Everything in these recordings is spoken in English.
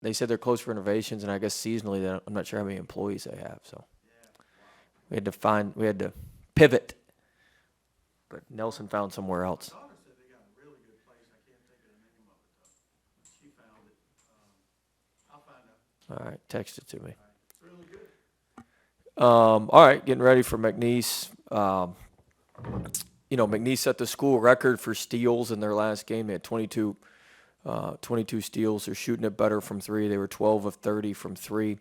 they said they're closed for renovations, and I guess seasonally, I'm not sure how many employees they have. So we had to pivot, but Nelson found somewhere else. My daughter said they got a really good place. I can't think of the name of it though. She found it. I'll find out. All right, text it to me. All right. It's really good. All right, getting ready for McNeese. McNeese set the school record for steals in their last game. They had 22 steals. They're shooting it better from three. They were 12 of 30 from three.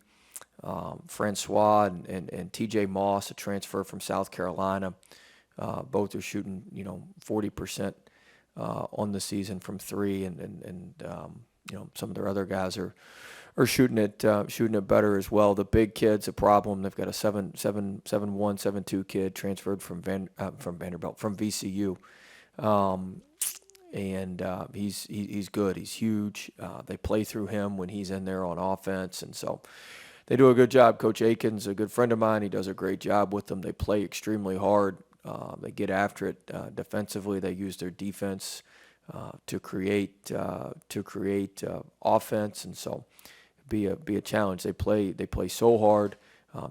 Francois and TJ Moss, a transfer from South Carolina, both are shooting 40% on the season from three, and some of their other guys are shooting it better as well. The big kid's a problem. They've got a 7'1", 7'2" kid transferred from Vanderbilt, from VCU. He's good. He's huge. They play through him when he's in there on offense, and so they do a good job. Coach Aiken's a good friend of mine. He does a great job with them. They play extremely hard. They get after it defensively. They use their defense to create offense, and so be a challenge. They play so hard.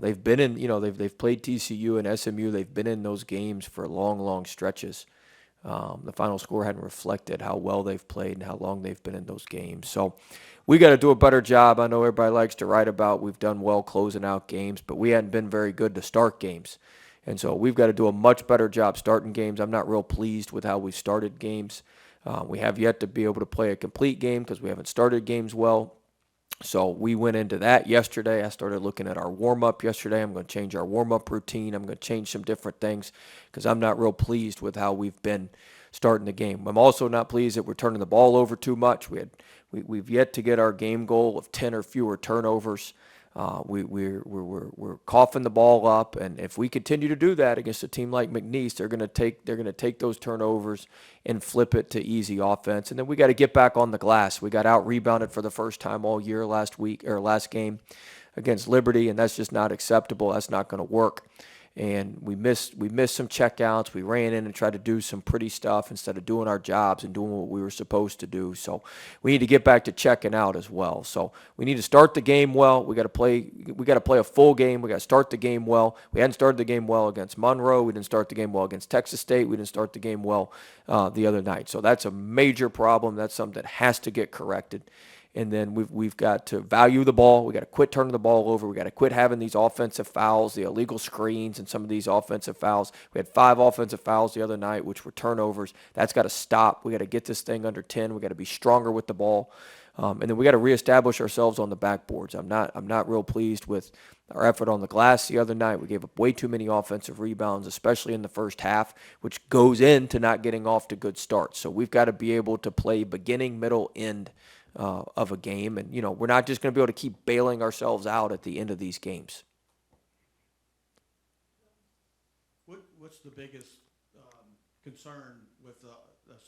They've been in they've played TCU and SMU. They've been in those games for long stretches. The final score hadn't reflected how well they've played and how long they've been in those games. So we got to do a better job. I know everybody likes to write about we've done well closing out games, but we hadn't been very good to start games. And so we've got to do a much better job starting games. I'm not real pleased with how we've started games. We have yet to be able to play a complete game because we haven't started games well. So we went into that yesterday. I started looking at our warm-up yesterday. I'm going to change our warm-up routine. I'm going to change some different things because I'm not real pleased with how we've been starting the game. I'm also not pleased that we're turning the ball over too much. We've yet to get our game goal of 10 or fewer turnovers. We're coughing the ball up, and if we continue to do that against a team like McNeese, they're going to take those turnovers and flip it to easy offense. And then we got to get back on the glass. We got out rebounded for the first time all year last game against Liberty, and that's just not acceptable. That's not going to work. And we missed some checkouts. We ran in and tried to do some pretty stuff instead of doing our jobs and doing what we were supposed to do. So we need to get back to checking out as well. So we need to start the game well. We got to play a full game. We got to start the game well. We hadn't started the game well against Monroe. We didn't start the game well against Texas State. We didn't start the game well the other night. So that's a major problem. That's something that has to get corrected. And then we've got to value the ball. We got to quit turning the ball over. We got to quit having these offensive fouls, the illegal screens, and some of these offensive fouls. We had 5 offensive fouls the other night, which were turnovers. That's got to stop. We got to get this thing under 10. We got to be stronger with the ball, and then we got to reestablish ourselves on the backboards. I'm not real pleased with our effort on the glass the other night. We gave up way too many offensive rebounds, especially in the first half, which goes into not getting off to good starts. So we've got to be able to play beginning, middle, end of a game. And, we're not just going to be able to keep bailing ourselves out at the end of these games. What's the biggest concern with the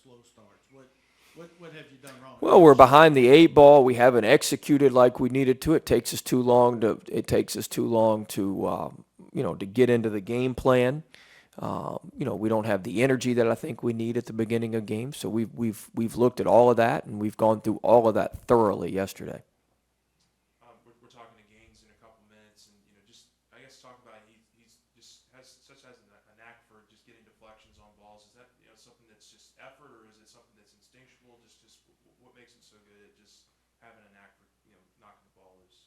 slow starts? What have you done wrong? Well, we're behind the 8 ball. We haven't executed like we needed to. It takes us too long to get into the game plan. We don't have the energy that I think we need at the beginning of games. So we've looked at all of that, and we've gone through all of that thoroughly yesterday. We're talking to Gaines in a couple minutes, and just I guess talk about he's just has a knack for just getting deflections on balls. Is that something that's just effort, or is it something that's instinctual? Just what makes him so good at just having a knack for knocking the ball loose?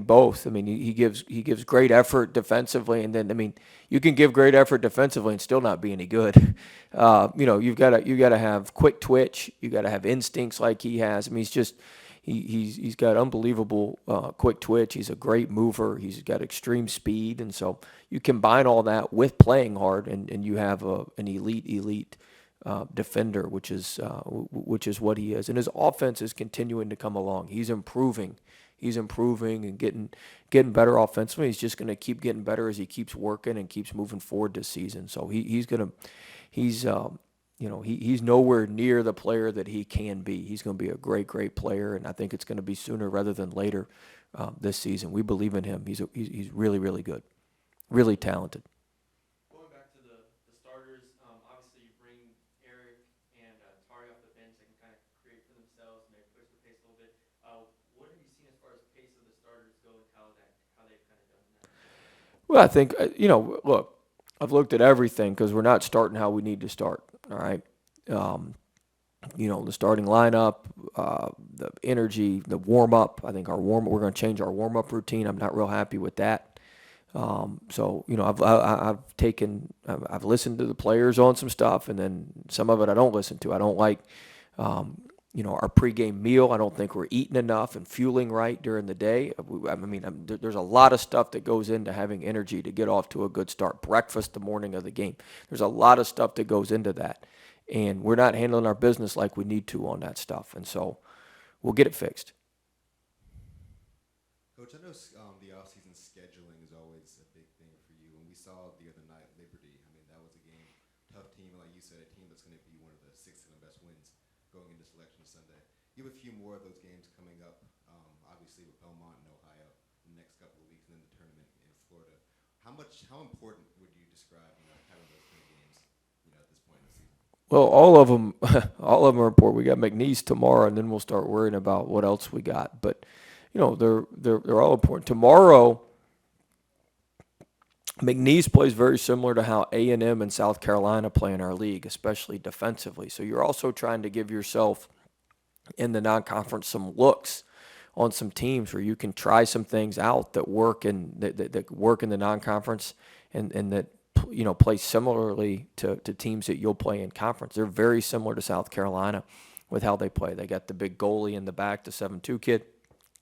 Both. He gives great effort defensively, and then you can give great effort defensively and still not be any good. You've got to have quick twitch. You got to have instincts like he has. He's got unbelievable quick twitch. He's a great mover. He's got extreme speed, and so you combine all that with playing hard, and you have an elite defender, which is what he is. And his offense is continuing to come along. He's improving. He's improving and getting better offensively. He's just going to keep getting better as he keeps working and keeps moving forward this season. So he's nowhere near the player that he can be. He's going to be a great player, and I think it's going to be sooner rather than later this season. We believe in him. He's really good, really talented. Going back to the starters, obviously you bring Eric and Tari off the bench. They can kind of create for themselves and they push the pace a little bit. What have you seen Well, I think, look, I've looked at everything because we're not starting how we need to start. All right. Um, the starting lineup, the energy, the warm up. I think we're going to change our warm up routine. I'm not real happy with that. I've listened to the players on some stuff, and then some of it I don't listen to. I don't like, our pregame meal. I don't think we're eating enough and fueling right during the day. There's a lot of stuff that goes into having energy to get off to a good start. Breakfast the morning of the game. There's a lot of stuff that goes into that, and we're not handling our business like we need to on that stuff. And so we'll get it fixed. Coach, I know the offseason scheduling is always a big thing for you. And we saw the other night, Liberty. I mean, that was a game, tough team, and like you said, a team that's going to be one of the 6 7 best wins going into Selection Sunday. You have a few more of those games coming up, obviously with Belmont and Ohio in the next couple of weeks, and then the tournament in Florida. How important would you describe having those kind of games, at this point in the season? Well, all of them, all of them are important. We got McNeese tomorrow, and then we'll start worrying about what else we got. But they're all important. Tomorrow, McNeese plays very similar to how A&M and South Carolina play in our league, especially defensively. So you're also trying to give yourself in the non-conference some looks on some teams where you can try some things out that work that work in the non-conference and that play similarly to teams that you'll play in conference. They're very similar to South Carolina with how they play. They got the big goalie in the back, the 7'2" kid.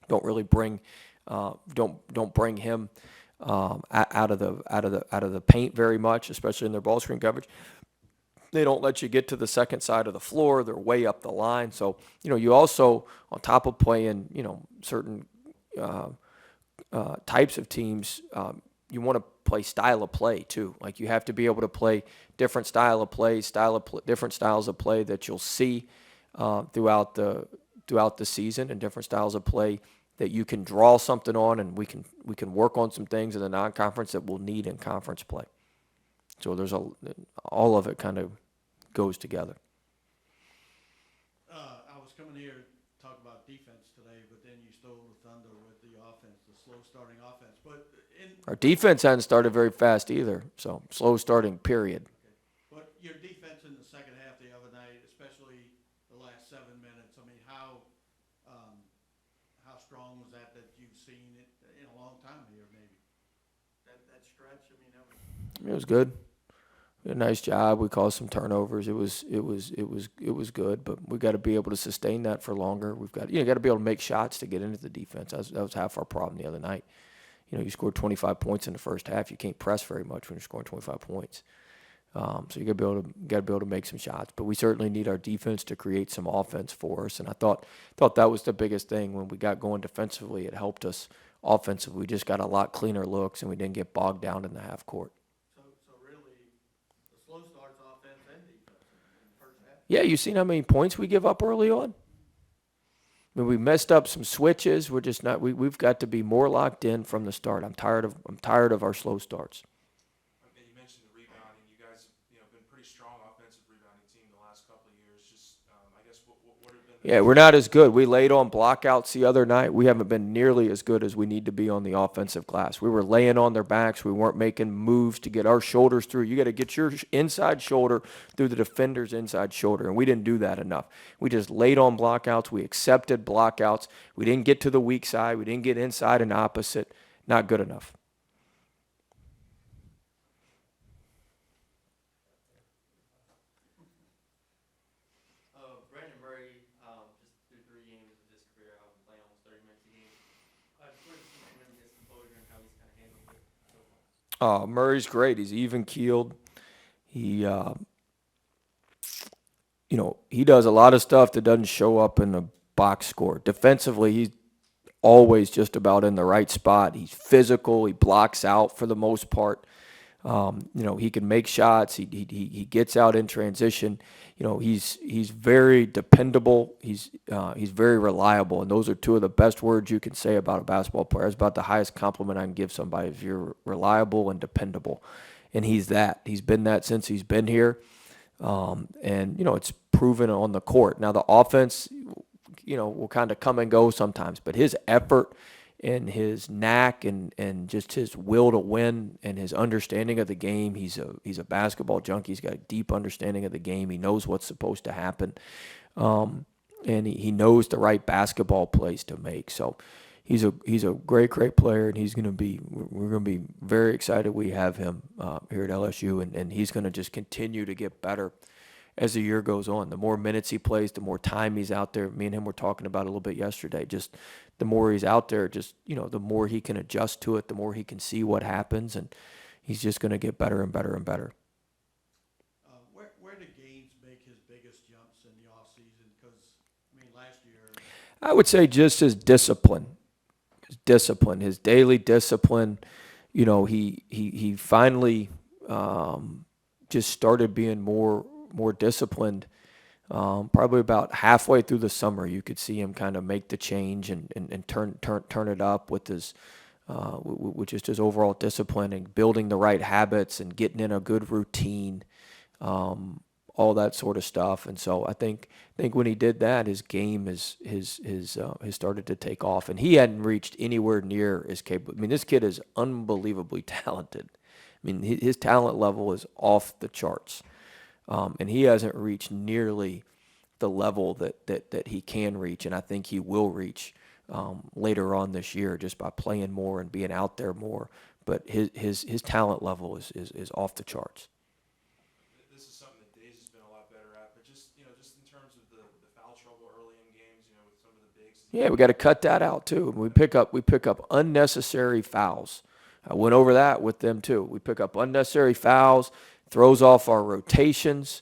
Don't really bring don't bring him out of the paint very much, especially in their ball screen coverage. They don't let you get to the second side of the floor. They're way up the line. So, you also, on top of playing, certain types of teams, you want to play style of play too. Like you have to be able to play different different styles of play that you'll see throughout the season, and different styles of play that you can draw something on, and we can work on some things in the non-conference that we'll need in conference play. So all of it kind of goes together. I was coming here to talk about defense today, but then you stole the thunder with the offense, the slow starting offense. But Our defense hadn't started very fast either, so slow starting, period. But your defense in the second half the other night, especially the last 7 minutes, I mean, how strong was that you've seen it in a long time here, maybe? That stretch, I mean, that was... It was good. We did a nice job. We caused some turnovers. It was good, but we got to be able to sustain that for longer. We've got got to be able to make shots to get into the defense. That was half our problem the other night. You scored 25 points in the first half. You can't press very much when you're scoring 25 points. So you got to be able to make some shots. But we certainly need our defense to create some offense for us. And I thought that was the biggest thing when we got going defensively. It helped us offensively. We just got a lot cleaner looks, and we didn't get bogged down in the half court. So really, the slow starts offense and defense in the first half. Yeah, you seen how many points we give up early on? I mean, we messed up some switches. We're just not. We've got to be more locked in from the start. I'm tired of our slow starts. And you mentioned the rebounding. You guys, been pretty strong offensive rebounding team the last couple of years. Just, I guess, what have been? Yeah, we're not as good. We laid on blockouts the other night. We haven't been nearly as good as we need to be on the offensive glass. We were laying on their backs. We weren't making moves to get our shoulders through. You got to get your inside shoulder through the defender's inside shoulder, and we didn't do that enough. We just laid on blockouts. We accepted blockouts. We didn't get to the weak side. We didn't get inside and opposite. Not good enough. Brandon Murray, just through 3 games of his career, playing almost 30 minutes a game. Where does he come in his composure and how he's kind of handled it so far? Murray's great. He's even keeled. He he does a lot of stuff that doesn't show up in the box score. Defensively, he's always just about in the right spot. He's physical. He blocks out for the most part. He can make shots. He gets out in transition. He's very dependable. He's very reliable, and those are two of the best words you can say about a basketball player. It's about the highest compliment I can give somebody if you're reliable and dependable, and he's that. He's been that since he's been here, and it's proven on the court. Now the offense, will kind of come and go sometimes, but his effort and his knack and just his will to win and his understanding of the game. He's a basketball junkie. He's got a deep understanding of the game. He knows what's supposed to happen, and he knows the right basketball plays to make. So he's a great player, and we're gonna be very excited we have him here at LSU, and he's gonna just continue to get better as the year goes on. The more minutes he plays, the more time he's out there. Me and him were talking about it a little bit yesterday. Just the more he's out there, just the more he can adjust to it, the more he can see what happens, and he's just gonna get better and better and better. Where did Gaines make his biggest jumps in the offseason? Because, I mean, last year, I would say just his discipline. His daily discipline. He finally just started being more disciplined. Probably about halfway through the summer, you could see him kind of make the change and turn it up with just his overall discipline and building the right habits and getting in a good routine. All that sort of stuff. And so I think when he did that, his game has started to take off, and he hadn't reached anywhere near as capable. I mean, this kid is unbelievably talented. I mean, his talent level is off the charts, and he hasn't reached nearly the level that he can reach, and I think he will reach later on this year just by playing more and being out there more. But his talent level is off the charts. This is something that Days has been a lot better at, but just in terms of the foul trouble early in games, with some of the bigs. Yeah, we got to cut that out too. We pick up unnecessary fouls. I went over that with them too. We pick up unnecessary fouls, throws off our rotations,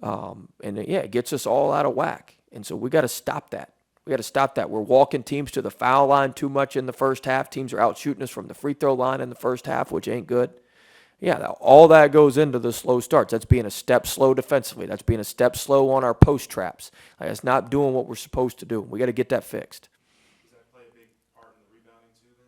it gets us all out of whack. And so we got to stop that. We're walking teams to the foul line too much in the first half. Teams are out shooting us from the free throw line in the first half, which ain't good. Yeah, all that goes into the slow starts. That's being a step slow defensively. That's being a step slow on our post traps. That's not doing what we're supposed to do. We got to get that fixed. Does that play a big part in the rebounding too then?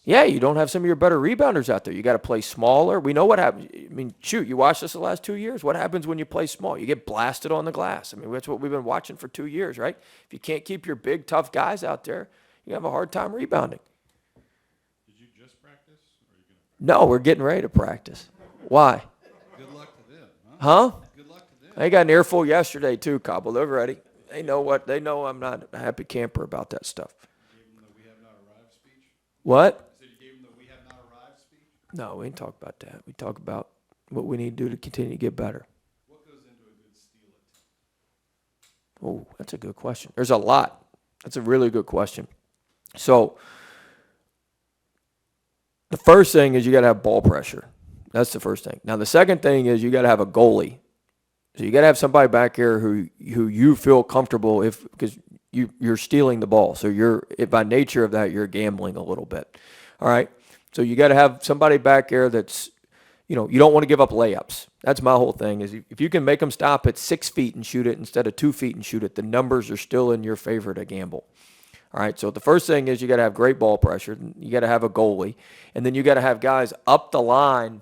Yeah, you don't have some of your better rebounders out there. You got to play smaller. We know what happens. I mean, shoot, you watched this the last 2 years. What happens when you play small? You get blasted on the glass. I mean, that's what we've been watching for 2 years, right? If you can't keep your big, tough guys out there, you have a hard time rebounding. Did you just practice, or are you going to practice? No, we're getting ready to practice. Why? Good luck to them, Huh? Good luck to them. They got an earful yesterday too, Cobble. They're ready. They know I'm not a happy camper about that stuff. You gave them the "We have not arrived" speech? What? I said you gave them the "We have not arrived" speech? No, we didn't talk about that. We talk about what we need to do to continue to get better. What goes into a good steal attempt? Oh, that's a good question. There's a lot. That's a really good question. So the first thing is you got to have ball pressure. That's the first thing. Now the second thing is you got to have a goalie. So you got to have somebody back here who you feel comfortable because you're stealing the ball. So by nature of that, you're gambling a little bit. All right. So you got to have somebody back there that's, you don't want to give up layups. That's my whole thing is if you can make them stop at 6 feet and shoot it instead of 2 feet and shoot it, the numbers are still in your favor to gamble. All right, so the first thing is you got to have great ball pressure. You got to have a goalie. And then you got to have guys up the line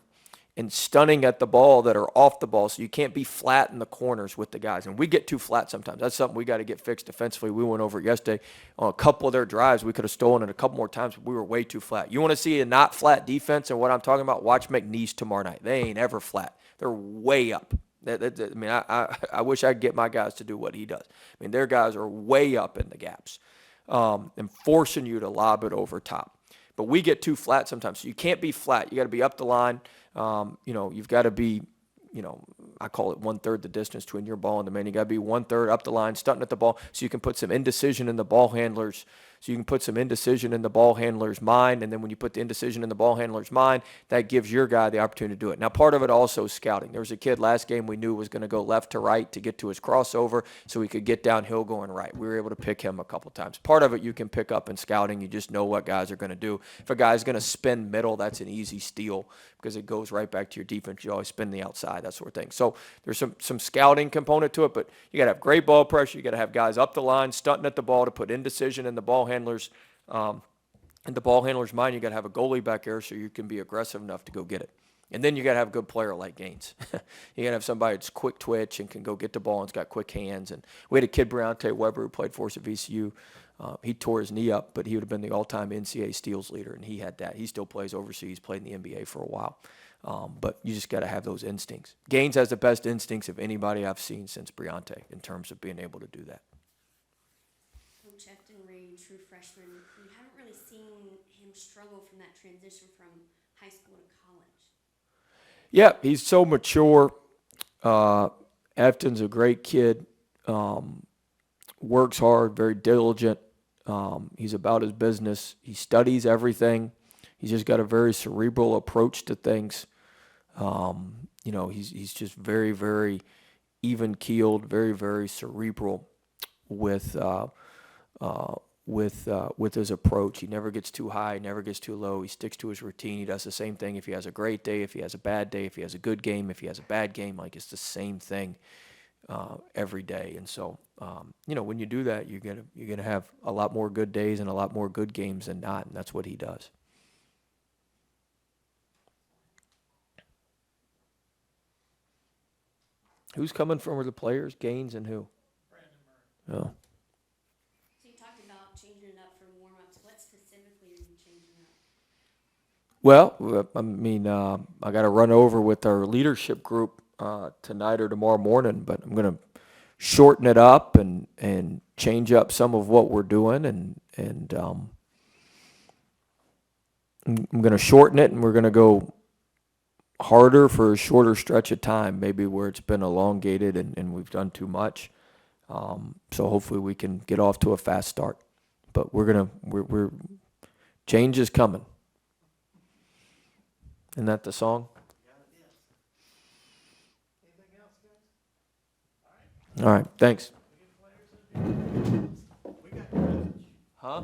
and stunning at the ball that are off the ball, so you can't be flat in the corners with the guys. And we get too flat sometimes. That's something we got to get fixed defensively. We went over it yesterday. On a couple of their drives, we could have stolen it a couple more times, but we were way too flat. You want to see a not flat defense and what I'm talking about? Watch McNeese tomorrow night. They ain't ever flat. They're way up. I wish I could get my guys to do what he does. I mean, their guys are way up in the gaps and forcing you to lob it over top. But we get too flat sometimes. So you can't be flat. You got to be up the line. You've got to be, I call it 1/3 the distance between your ball and the man. You got to be 1/3 up the line, stunting at the ball, so you can put some indecision in the ball handlers. So you can put some indecision in the ball handler's mind, and then when you put the indecision in the ball handler's mind, that gives your guy the opportunity to do it. Now, part of it also is scouting. There was a kid last game we knew was going to go left to right to get to his crossover so he could get downhill going right. We were able to pick him a couple times. Part of it you can pick up in scouting. You just know what guys are going to do. If a guy's going to spin middle, that's an easy steal because it goes right back to your defense. You always spin the outside, that sort of thing. So there's some scouting component to it, but you got to have great ball pressure. You got to have guys up the line, stunting at the ball to put indecision in the ball handlers. In the ball handler's mind, you got to have a goalie back there so you can be aggressive enough to go get it. And then you got to have a good player like Gaines. You got to have somebody that's quick twitch and can go get the ball and's got quick hands. And we had a kid, Briante Weber, who played for us at VCU. He tore his knee up, but he would have been the all-time NCAA steals leader, and he had that. He still plays overseas, played in the NBA for a while. But you just got to have those instincts. Gaines has the best instincts of anybody I've seen since Briante in terms of being able to do that. Coach Efton Reed, true freshman, you haven't really seen him struggle from that transition from high school to college. Yeah, he's so mature. Efton's a great kid. Works hard, very diligent. He's about his business. He studies everything. He's just got a very cerebral approach to things. He's just very, very even keeled, very, very cerebral with his approach. He never gets too high, never gets too low. He sticks to his routine. He does the same thing if he has a great day, if he has a bad day, if he has a good game, if he has a bad game. Like, it's the same thing every day. And so, when you do that, you're gonna have a lot more good days and a lot more good games than not, and that's what he does. Who's coming from the players? Gaines and who? Brandon Murray. Oh. So you talked about changing it up for warm-ups. What specifically are you changing up? Well, I got to run over with our leadership group tonight or tomorrow morning, but I'm going to shorten it up and change up some of what we're doing, and I'm going to shorten it, and we're going to go harder for a shorter stretch of time, maybe where it's been elongated and we've done too much. So hopefully we can get off to a fast start. But we're change is coming. Isn't that the song? All right, thanks. We got coverage. Huh?